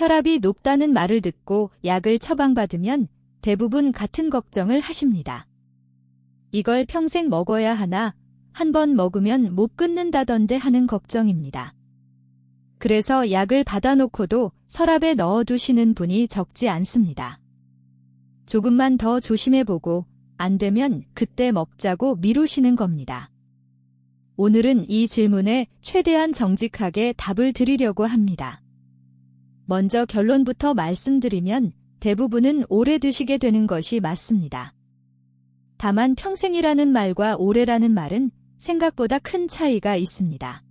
혈압이 높다는 말을 듣고 약을 처방받으면 대부분 같은 걱정을 하십니다. 이걸 평생 먹어야 하나, 한 번 먹으면 못 끊는다던데 하는 걱정입니다. 그래서 약을 받아놓고도 서랍에 넣어두시는 분이 적지 않습니다. 조금만 더 조심해보고 안 되면 그때 먹자고 미루시는 겁니다. 오늘은 이 질문에 최대한 정직하게 답을 드리려고 합니다. 먼저 결론부터 말씀드리면 대부분은 오래 드시게 되는 것이 맞습니다. 다만 평생이라는 말과 오래라는 말은 생각보다 큰 차이가 있습니다.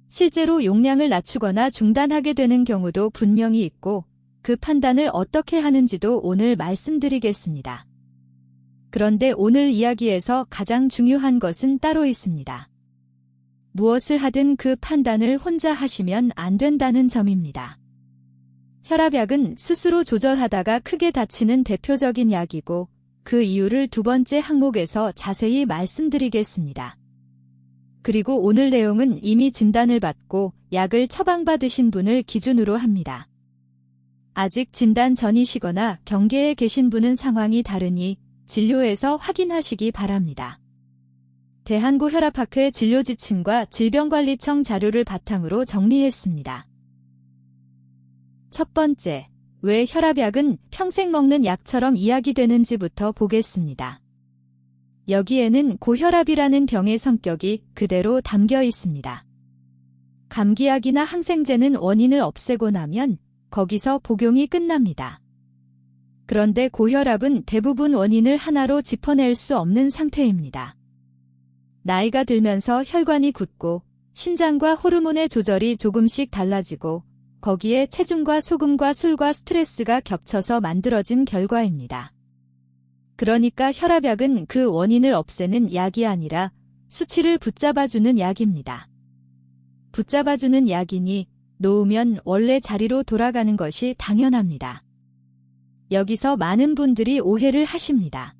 실제로 용량을 낮추거나 중단하게 되는 경우도 분명히 있고 그 판단을 어떻게 하는지도 오늘 말씀드리겠습니다. 그런데 오늘 이야기에서 가장 중요한 것은 따로 있습니다. 무엇을 하든 그 판단을 혼자 하시면 안 된다는 점입니다. 혈압약은 스스로 조절하다가 크게 다치는 대표적인 약이고 그 이유를 두 번째 항목에서 자세히 말씀드리겠습니다. 그리고 오늘 내용은 이미 진단을 받고 약을 처방받으신 분을 기준으로 합니다. 아직 진단 전이시거나 경계에 계신 분은 상황이 다르니 진료에서 확인하시기 바랍니다. 대한고혈압학회 진료지침과 질병관리청 자료를 바탕으로 정리했습니다. 첫 번째, 왜 혈압약은 평생 먹는 약처럼 이야기되는지부터 보겠습니다. 여기에는 고혈압이라는 병의 성격이 그대로 담겨 있습니다. 감기약이나 항생제는 원인을 없애고 나면 거기서 복용이 끝납니다. 그런데 고혈압은 대부분 원인을 하나로 짚어낼 수 없는 상태입니다. 나이가 들면서 혈관이 굳고 신장과 호르몬의 조절이 조금씩 달라지고 거기에 체중과 소금과 술과 스트레스가 겹쳐서 만들어진 결과입니다. 그러니까 혈압약은 그 원인을 없애는 약이 아니라 수치를 붙잡아주는 약입니다. 붙잡아주는 약이니 놓으면 원래 자리로 돌아가는 것이 당연합니다. 여기서 많은 분들이 오해를 하십니다.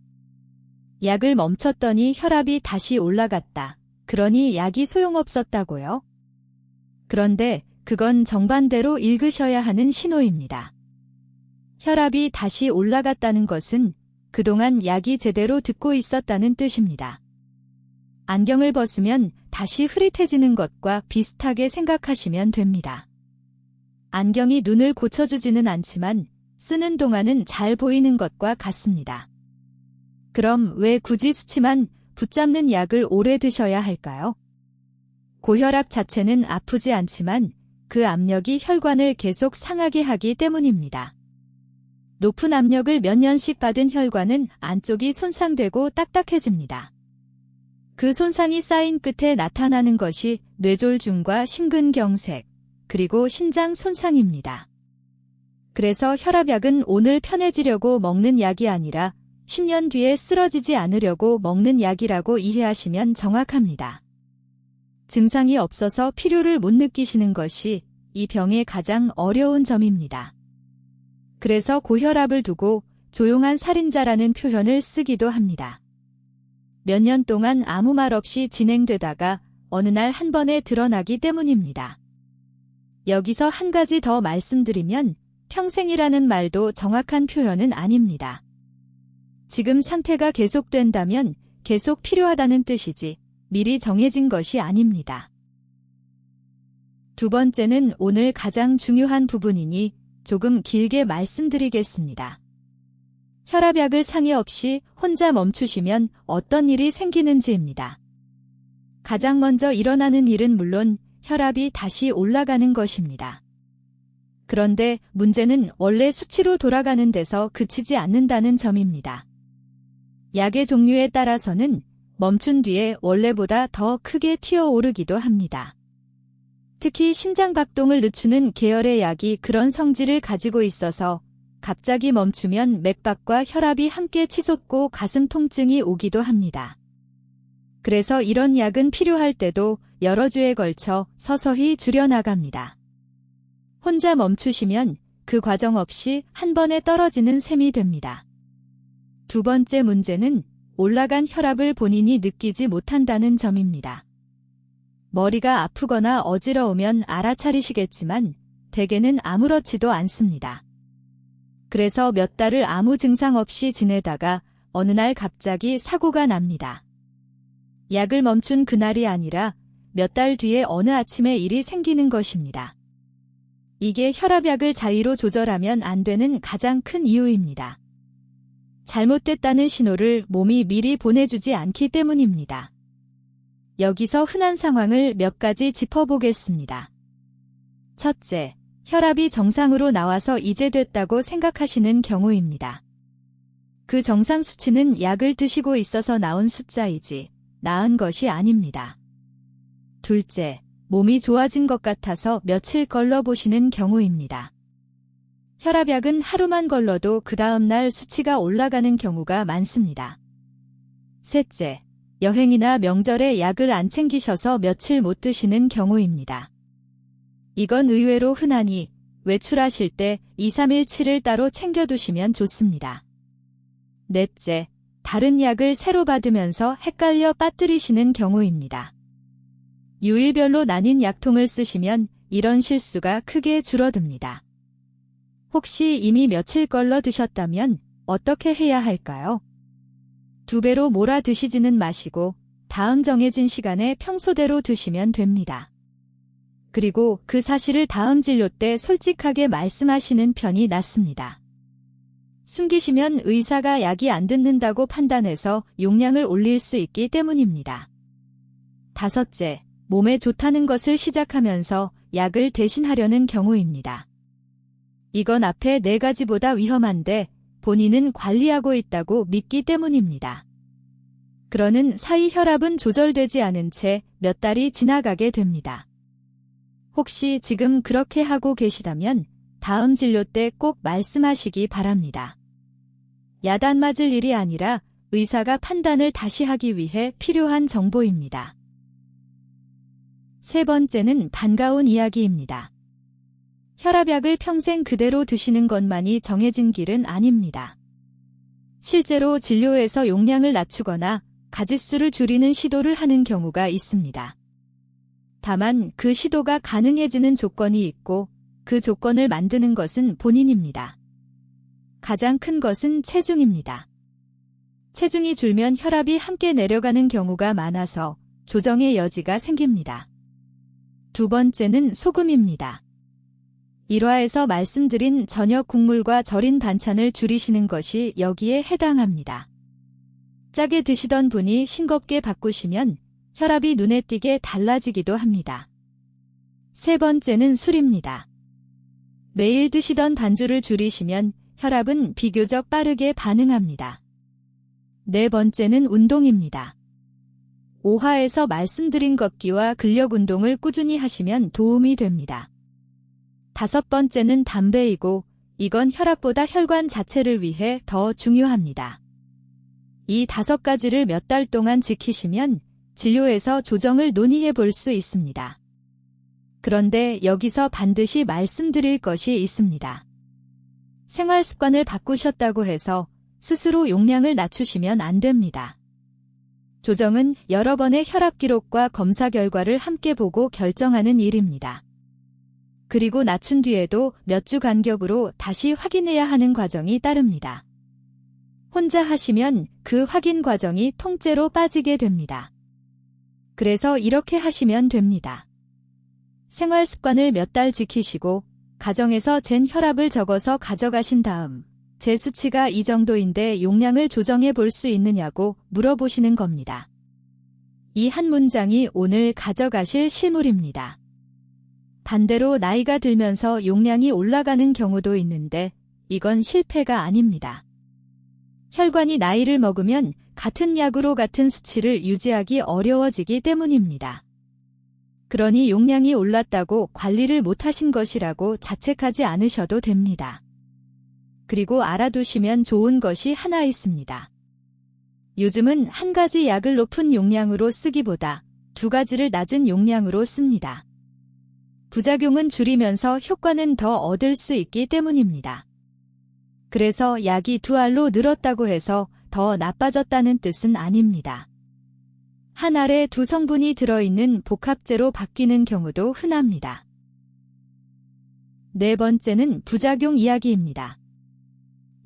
약을 멈췄더니 혈압이 다시 올라갔다. 그러니 약이 소용없었다고요? 그런데 그건 정반대로 읽으셔야 하는 신호입니다. 혈압이 다시 올라갔다는 것은 그동안 약이 제대로 듣고 있었다는 뜻입니다. 안경을 벗으면 다시 흐릿해지는 것과 비슷하게 생각하시면 됩니다. 안경이 눈을 고쳐주지는 않지만 쓰는 동안은 잘 보이는 것과 같습니다. 그럼 왜 굳이 수치만 붙잡는 약을 오래 드셔야 할까요? 고혈압 자체는 아프지 않지만 그 압력이 혈관을 계속 상하게 하기 때문입니다. 높은 압력을 몇 년씩 받은 혈관은 안쪽이 손상되고 딱딱해집니다. 그 손상이 쌓인 끝에 나타나는 것이 뇌졸중과 심근경색, 그리고 신장 손상입니다. 그래서 혈압약은 오늘 편해지려고 먹는 약이 아니라 10년 뒤에 쓰러지지 않으려고 먹는 약이라고 이해하시면 정확합니다. 증상이 없어서 필요를 못 느끼시는 것이 이 병의 가장 어려운 점입니다. 그래서 고혈압을 두고 조용한 살인자라는 표현을 쓰기도 합니다. 몇 년 동안 아무 말 없이 진행되다가 어느 날 한 번에 드러나기 때문입니다. 여기서 한 가지 더 말씀드리면 평생이라는 말도 정확한 표현은 아닙니다. 지금 상태가 계속된다면 계속 필요하다는 뜻이지 미리 정해진 것이 아닙니다. 두 번째는 오늘 가장 중요한 부분이니 조금 길게 말씀드리겠습니다. 혈압약을 상의 없이 혼자 멈추시면 어떤 일이 생기는지입니다. 가장 먼저 일어나는 일은 물론 혈압이 다시 올라가는 것입니다. 그런데 문제는 원래 수치로 돌아가는 데서 그치지 않는다는 점입니다. 약의 종류에 따라서는 멈춘 뒤에 원래보다 더 크게 튀어오르기도 합니다. 특히 심장박동을 늦추는 계열의 약이 그런 성질을 가지고 있어서 갑자기 멈추면 맥박과 혈압이 함께 치솟고 가슴 통증이 오기도 합니다. 그래서 이런 약은 필요할 때도 여러 주에 걸쳐 서서히 줄여나갑니다. 혼자 멈추시면 그 과정 없이 한 번에 떨어지는 셈이 됩니다. 두 번째 문제는 올라간 혈압을 본인이 느끼지 못한다는 점입니다. 머리가 아프거나 어지러우면 알아차리시겠지만 대개는 아무렇지도 않습니다. 그래서 몇 달을 아무 증상 없이 지내다가 어느 날 갑자기 사고가 납니다. 약을 멈춘 그날이 아니라 몇 달 뒤에 어느 아침에 일이 생기는 것입니다. 이게 혈압약을 자의로 조절하면 안 되는 가장 큰 이유입니다. 잘못됐다는 신호를 몸이 미리 보내주지 않기 때문입니다. 여기서 흔한 상황을 몇 가지 짚어보겠습니다. 첫째, 혈압이 정상으로 나와서 이제 됐다고 생각하시는 경우입니다. 그 정상 수치는 약을 드시고 있어서 나온 숫자이지 나은 것이 아닙니다. 둘째, 몸이 좋아진 것 같아서 며칠 걸러보시는 경우입니다. 혈압약은 하루만 걸러도 그 다음날 수치가 올라가는 경우가 많습니다. 셋째, 여행이나 명절에 약을 안 챙기셔서 며칠 못 드시는 경우입니다. 이건 의외로 흔하니 외출하실 때 2, 3일치를 따로 챙겨두시면 좋습니다. 넷째, 다른 약을 새로 받으면서 헷갈려 빠뜨리시는 경우입니다. 요일별로 나뉜 약통을 쓰시면 이런 실수가 크게 줄어듭니다. 혹시 이미 며칠 걸러 드셨다면 어떻게 해야 할까요? 2배로 몰아 드시지는 마시고 다음 정해진 시간에 평소대로 드시면 됩니다. 그리고 그 사실을 다음 진료 때 솔직하게 말씀하시는 편이 낫습니다. 숨기시면 의사가 약이 안 듣는다고 판단해서 용량을 올릴 수 있기 때문입니다. 다섯째, 몸에 좋다는 것을 시작하면서 약을 대신하려는 경우입니다. 이건 앞에 4가지보다 위험한데 본인은 관리하고 있다고 믿기 때문입니다. 그러는 사이 혈압은 조절되지 않은 채 몇 달이 지나가게 됩니다. 혹시 지금 그렇게 하고 계시다면 다음 진료 때 꼭 말씀하시기 바랍니다. 야단 맞을 일이 아니라 의사가 판단을 다시 하기 위해 필요한 정보입니다. 세 번째는 반가운 이야기입니다. 혈압약을 평생 그대로 드시는 것만이 정해진 길은 아닙니다. 실제로 진료에서 용량을 낮추거나 가짓수를 줄이는 시도를 하는 경우가 있습니다. 다만 그 시도가 가능해지는 조건이 있고 그 조건을 만드는 것은 본인입니다. 가장 큰 것은 체중입니다. 체중이 줄면 혈압이 함께 내려가는 경우가 많아서 조정의 여지가 생깁니다. 두 번째는 소금입니다. 1화에서 말씀드린 저녁 국물과 절인 반찬을 줄이시는 것이 여기에 해당합니다. 짜게 드시던 분이 싱겁게 바꾸시면 혈압이 눈에 띄게 달라지기도 합니다. 세 번째는 술입니다. 매일 드시던 반주를 줄이시면 혈압은 비교적 빠르게 반응합니다. 네 번째는 운동입니다. 5화에서 말씀드린 걷기와 근력 운동을 꾸준히 하시면 도움이 됩니다. 다섯 번째는 담배이고 이건 혈압보다 혈관 자체를 위해 더 중요합니다. 이 5가지를 몇 달 동안 지키시면 진료에서 조정을 논의해 볼 수 있습니다. 그런데 여기서 반드시 말씀드릴 것이 있습니다. 생활 습관을 바꾸셨다고 해서 스스로 용량을 낮추시면 안 됩니다. 조정은 여러 번의 혈압 기록과 검사 결과를 함께 보고 결정하는 일입니다. 그리고 낮춘 뒤에도 몇 주 간격으로 다시 확인해야 하는 과정이 따릅니다. 혼자 하시면 그 확인 과정이 통째로 빠지게 됩니다. 그래서 이렇게 하시면 됩니다. 생활 습관을 몇 달 지키시고 가정에서 잰 혈압을 적어서 가져가신 다음 제 수치가 이 정도인데 용량을 조정해 볼 수 있느냐고 물어보시는 겁니다. 이 한 문장이 오늘 가져가실 실물입니다. 반대로 나이가 들면서 용량이 올라가는 경우도 있는데 이건 실패가 아닙니다. 혈관이 나이를 먹으면 같은 약으로 같은 수치를 유지하기 어려워지기 때문입니다. 그러니 용량이 올랐다고 관리를 못하신 것이라고 자책하지 않으셔도 됩니다. 그리고 알아두시면 좋은 것이 하나 있습니다. 요즘은 한 가지 약을 높은 용량으로 쓰기보다 2가지를 낮은 용량으로 씁니다. 부작용은 줄이면서 효과는 더 얻을 수 있기 때문입니다. 그래서 약이 2알로 늘었다고 해서 더 나빠졌다는 뜻은 아닙니다. 한 알에 2성분이 들어있는 복합제로 바뀌는 경우도 흔합니다. 네 번째는 부작용 이야기입니다.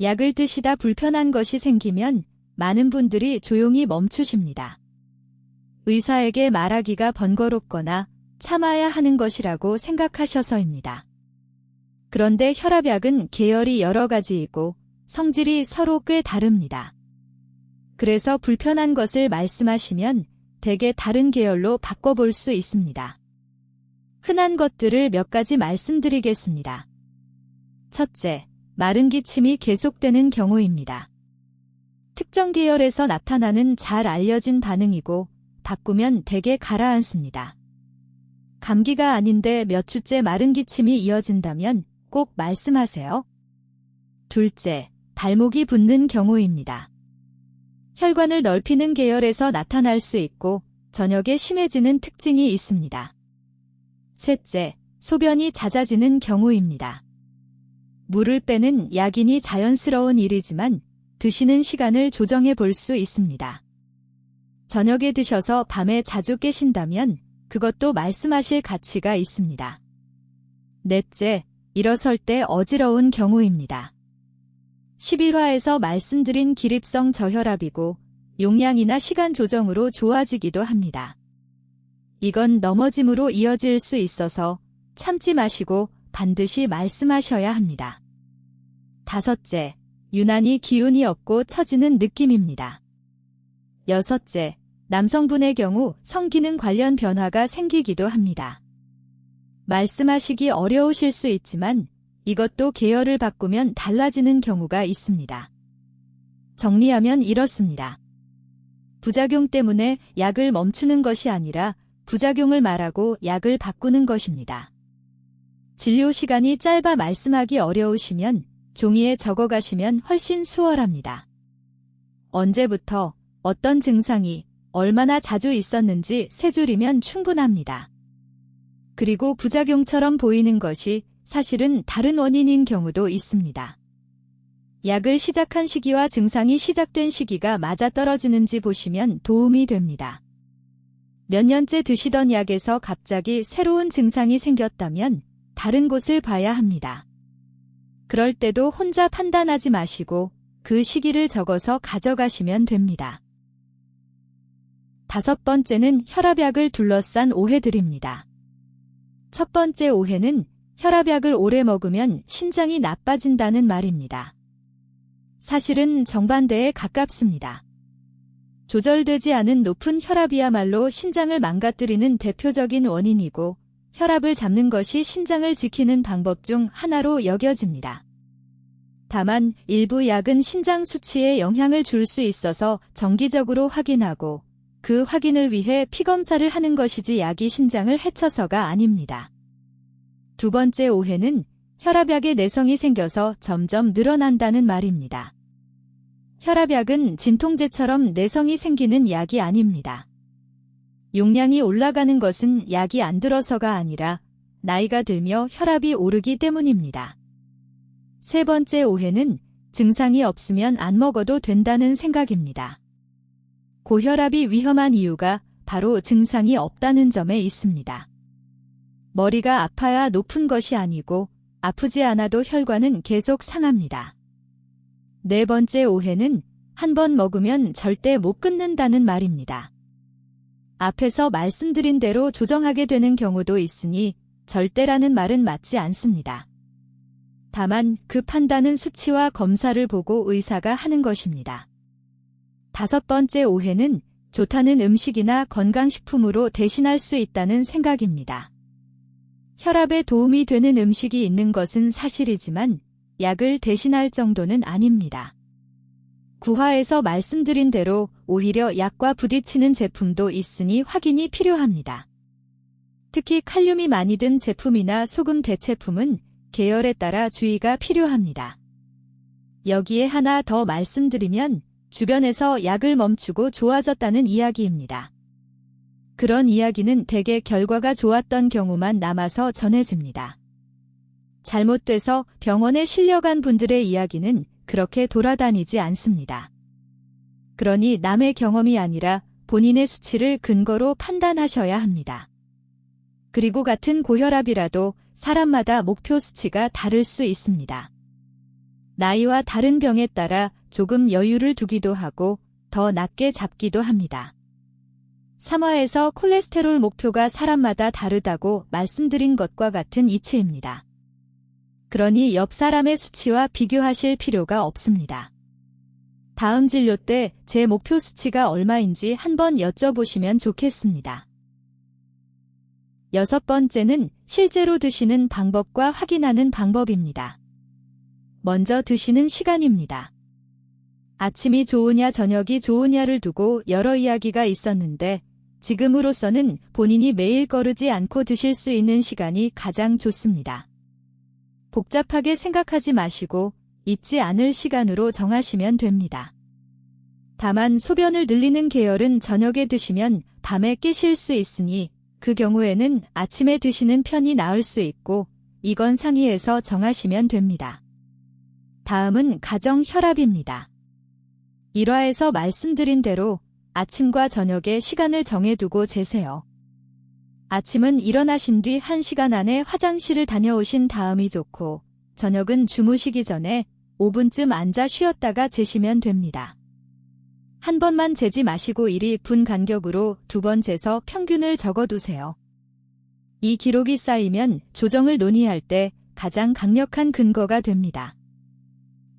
약을 드시다 불편한 것이 생기면 많은 분들이 조용히 멈추십니다. 의사에게 말하기가 번거롭거나 참아야 하는 것이라고 생각하셔서입니다. 그런데 혈압약은 계열이 여러 가지이고 성질이 서로 꽤 다릅니다. 그래서 불편한 것을 말씀하시면 대개 다른 계열로 바꿔볼 수 있습니다. 흔한 것들을 몇 가지 말씀드리겠습니다. 첫째, 마른 기침이 계속되는 경우입니다. 특정 계열에서 나타나는 잘 알려진 반응이고 바꾸면 대개 가라앉습니다. 감기가 아닌데 몇 주째 마른 기침이 이어진다면 꼭 말씀하세요. 둘째, 발목이 붓는 경우입니다. 혈관을 넓히는 계열에서 나타날 수 있고 저녁에 심해지는 특징이 있습니다. 셋째, 소변이 잦아지는 경우입니다. 물을 빼는 약인이 자연스러운 일이지만 드시는 시간을 조정해 볼 수 있습니다. 저녁에 드셔서 밤에 자주 깨신다면 그것도 말씀하실 가치가 있습니다. 넷째, 일어설 때 어지러운 경우입니다. 11화에서 말씀드린 기립성 저혈압이고 용량이나 시간 조정으로 좋아지기도 합니다. 이건 넘어짐으로 이어질 수 있어서 참지 마시고 반드시 말씀하셔야 합니다. 다섯째, 유난히 기운이 없고 처지는 느낌입니다. 여섯째, 남성분의 경우 성기능 관련 변화가 생기기도 합니다. 말씀하시기 어려우실 수 있지만 이것도 계열을 바꾸면 달라지는 경우가 있습니다. 정리하면 이렇습니다. 부작용 때문에 약을 멈추는 것이 아니라 부작용을 말하고 약을 바꾸는 것입니다. 진료 시간이 짧아 말씀하기 어려우시면 종이에 적어가시면 훨씬 수월합니다. 언제부터, 어떤 증상이, 얼마나 자주 있었는지 세 줄이면 충분합니다. 그리고 부작용처럼 보이는 것이 사실은 다른 원인인 경우도 있습니다. 약을 시작한 시기와 증상이 시작된 시기가 맞아떨어지는지 보시면 도움이 됩니다. 몇 년째 드시던 약에서 갑자기 새로운 증상이 생겼다면 다른 곳을 봐야 합니다. 그럴 때도 혼자 판단하지 마시고 그 시기를 적어서 가져가시면 됩니다. 다섯 번째는 혈압약을 둘러싼 오해들입니다. 첫 번째 오해는 혈압약을 오래 먹으면 신장이 나빠진다는 말입니다. 사실은 정반대에 가깝습니다. 조절되지 않은 높은 혈압이야말로 신장을 망가뜨리는 대표적인 원인이고 혈압을 잡는 것이 신장을 지키는 방법 중 하나로 여겨집니다. 다만 일부 약은 신장 수치에 영향을 줄 수 있어서 정기적으로 확인하고 그 확인을 위해 피검사를 하는 것이지 약이 신장을 해쳐서가 아닙니다. 두 번째 오해는 혈압약에 내성이 생겨서 점점 늘어난다는 말입니다. 혈압약은 진통제처럼 내성이 생기는 약이 아닙니다. 용량이 올라가는 것은 약이 안 들어서가 아니라 나이가 들며 혈압이 오르기 때문입니다. 세 번째 오해는 증상이 없으면 안 먹어도 된다는 생각입니다. 고혈압이 위험한 이유가 바로 증상이 없다는 점에 있습니다. 머리가 아파야 높은 것이 아니고 아프지 않아도 혈관은 계속 상합니다. 네 번째 오해는 한 번 먹으면 절대 못 끊는다는 말입니다. 앞에서 말씀드린 대로 조정하게 되는 경우도 있으니 절대라는 말은 맞지 않습니다. 다만 그 판단은 수치와 검사를 보고 의사가 하는 것입니다. 다섯 번째 오해는 좋다는 음식이나 건강식품으로 대신할 수 있다는 생각입니다. 혈압에 도움이 되는 음식이 있는 것은 사실이지만 약을 대신할 정도는 아닙니다. 9화에서 말씀드린 대로 오히려 약과 부딪히는 제품도 있으니 확인이 필요합니다. 특히 칼륨이 많이 든 제품이나 소금 대체품은 계열에 따라 주의가 필요합니다. 여기에 하나 더 말씀드리면 주변에서 약을 멈추고 좋아졌다는 이야기입니다. 그런 이야기는 대개 결과가 좋았던 경우만 남아서 전해집니다. 잘못돼서 병원에 실려간 분들의 이야기는 그렇게 돌아다니지 않습니다. 그러니 남의 경험이 아니라 본인의 수치를 근거로 판단하셔야 합니다. 그리고 같은 고혈압이라도 사람마다 목표 수치가 다를 수 있습니다. 나이와 다른 병에 따라 조금 여유를 두기도 하고 더 낮게 잡기도 합니다. 3화에서 콜레스테롤 목표가 사람마다 다르다고 말씀드린 것과 같은 이치입니다. 그러니 옆 사람의 수치와 비교하실 필요가 없습니다. 다음 진료 때 제 목표 수치가 얼마인지 한번 여쭤보시면 좋겠습니다. 6번째는 실제로 드시는 방법과 확인하는 방법입니다. 먼저 드시는 시간입니다. 아침이 좋으냐 저녁이 좋으냐를 두고 여러 이야기가 있었는데 지금으로서는 본인이 매일 거르지 않고 드실 수 있는 시간이 가장 좋습니다. 복잡하게 생각하지 마시고 잊지 않을 시간으로 정하시면 됩니다. 다만 소변을 늘리는 계열은 저녁에 드시면 밤에 깨실 수 있으니 그 경우에는 아침에 드시는 편이 나을 수 있고 이건 상의해서 정하시면 됩니다. 다음은 가정 혈압입니다. 1화에서 말씀드린 대로 아침과 저녁에 시간을 정해두고 재세요. 아침은 일어나신 뒤 1시간 안에 화장실을 다녀오신 다음이 좋고 저녁은 주무시기 전에 5분쯤 앉아 쉬었다가 재시면 됩니다. 한 번만 재지 마시고 1분 간격으로 2번 재서 평균을 적어두세요. 이 기록이 쌓이면 조정을 논의할 때 가장 강력한 근거가 됩니다.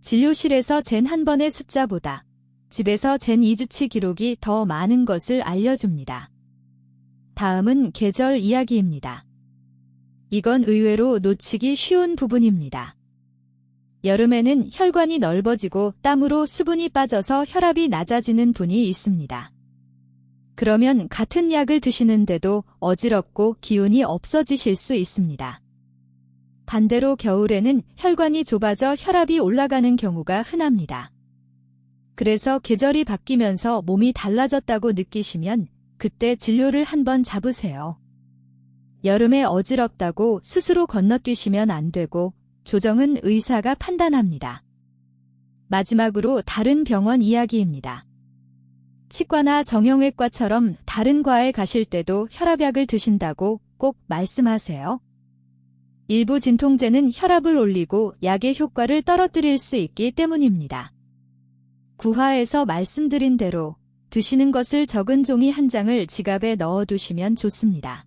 진료실에서 잰 한 번의 숫자보다 집에서 잰 2주치 기록이 더 많은 것을 알려줍니다. 다음은 계절 이야기입니다. 이건 의외로 놓치기 쉬운 부분입니다. 여름에는 혈관이 넓어지고 땀으로 수분이 빠져서 혈압이 낮아지는 분이 있습니다. 그러면 같은 약을 드시는데도 어지럽고 기운이 없어지실 수 있습니다. 반대로 겨울에는 혈관이 좁아져 혈압이 올라가는 경우가 흔합니다. 그래서 계절이 바뀌면서 몸이 달라졌다고 느끼시면 그때 진료를 한번 잡으세요. 여름에 어지럽다고 스스로 건너뛰시면 안 되고 조정은 의사가 판단합니다. 마지막으로 다른 병원 이야기입니다. 치과나 정형외과처럼 다른 과에 가실 때도 혈압약을 드신다고 꼭 말씀하세요. 일부 진통제는 혈압을 올리고 약의 효과를 떨어뜨릴 수 있기 때문입니다. 9화에서 말씀드린 대로 드시는 것을 적은 종이 한 장을 지갑에 넣어두시면 좋습니다.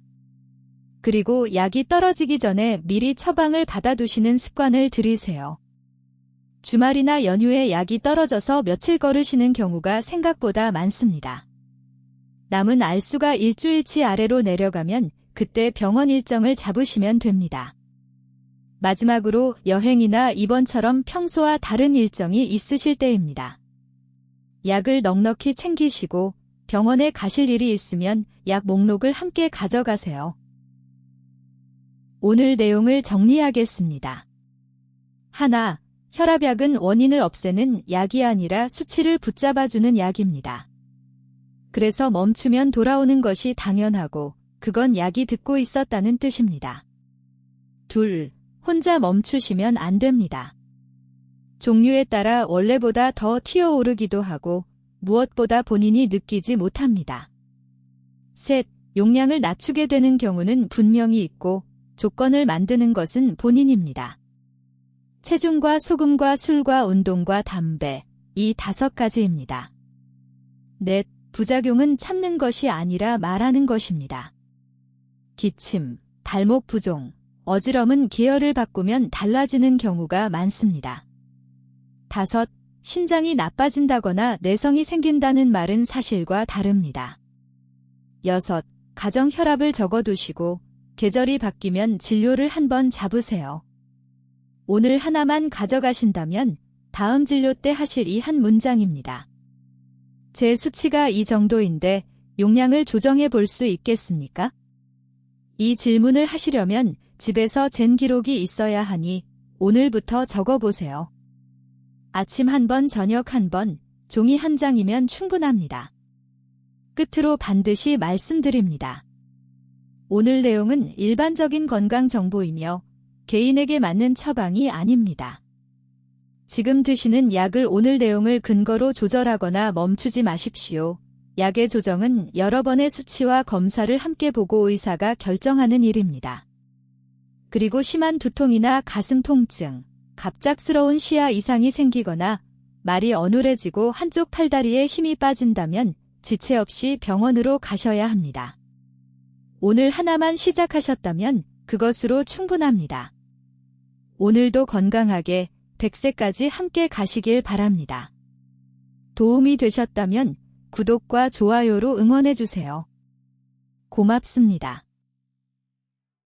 그리고 약이 떨어지기 전에 미리 처방을 받아두시는 습관을 들이세요. 주말이나 연휴에 약이 떨어져서 며칠 거르시는 경우가 생각보다 많습니다. 남은 알수가 일주일치 아래로 내려가면 그때 병원 일정을 잡으시면 됩니다. 마지막으로 여행이나 입원처럼 평소와 다른 일정이 있으실 때입니다. 약을 넉넉히 챙기시고 병원에 가실 일이 있으면 약 목록을 함께 가져가세요. 오늘 내용을 정리하겠습니다. 하나, 혈압약은 원인을 없애는 약이 아니라 수치를 붙잡아주는 약입니다. 그래서 멈추면 돌아오는 것이 당연하고 그건 약이 듣고 있었다는 뜻입니다. 둘, 혼자 멈추시면 안 됩니다. 종류에 따라 원래보다 더 튀어오르기도 하고 무엇보다 본인이 느끼지 못합니다. 셋, 용량을 낮추게 되는 경우는 분명히 있고 조건을 만드는 것은 본인입니다. 체중과 소금과 술과 운동과 담배, 이 5가지입니다. 넷, 부작용은 참는 것이 아니라 말하는 것입니다. 기침, 발목 부종, 어지럼은 계열을 바꾸면 달라지는 경우가 많습니다. 5, 신장이 나빠진다거나 내성이 생긴다는 말은 사실과 다릅니다. 6, 가정 혈압을 적어두시고 계절이 바뀌면 진료를 한번 잡으세요. 오늘 하나만 가져가신다면 다음 진료 때 하실 이 한 문장입니다. 제 수치가 이 정도인데 용량을 조정해 볼 수 있겠습니까? 이 질문을 하시려면 집에서 잰 기록이 있어야 하니 오늘부터 적어보세요. 아침 한 번, 저녁 한 번, 종이 한 장이면 충분합니다. 끝으로 반드시 말씀드립니다. 오늘 내용은 일반적인 건강 정보이며 개인에게 맞는 처방이 아닙니다. 지금 드시는 약을 오늘 내용을 근거로 조절하거나 멈추지 마십시오. 약의 조정은 여러 번의 수치와 검사를 함께 보고 의사가 결정하는 일입니다. 그리고 심한 두통이나 가슴 통증, 갑작스러운 시야 이상이 생기거나 말이 어눌해지고 한쪽 팔다리에 힘이 빠진다면 지체 없이 병원으로 가셔야 합니다. 오늘 하나만 시작하셨다면 그것으로 충분합니다. 오늘도 건강하게 100세까지 함께 가시길 바랍니다. 도움이 되셨다면 구독과 좋아요로 응원해주세요. 고맙습니다.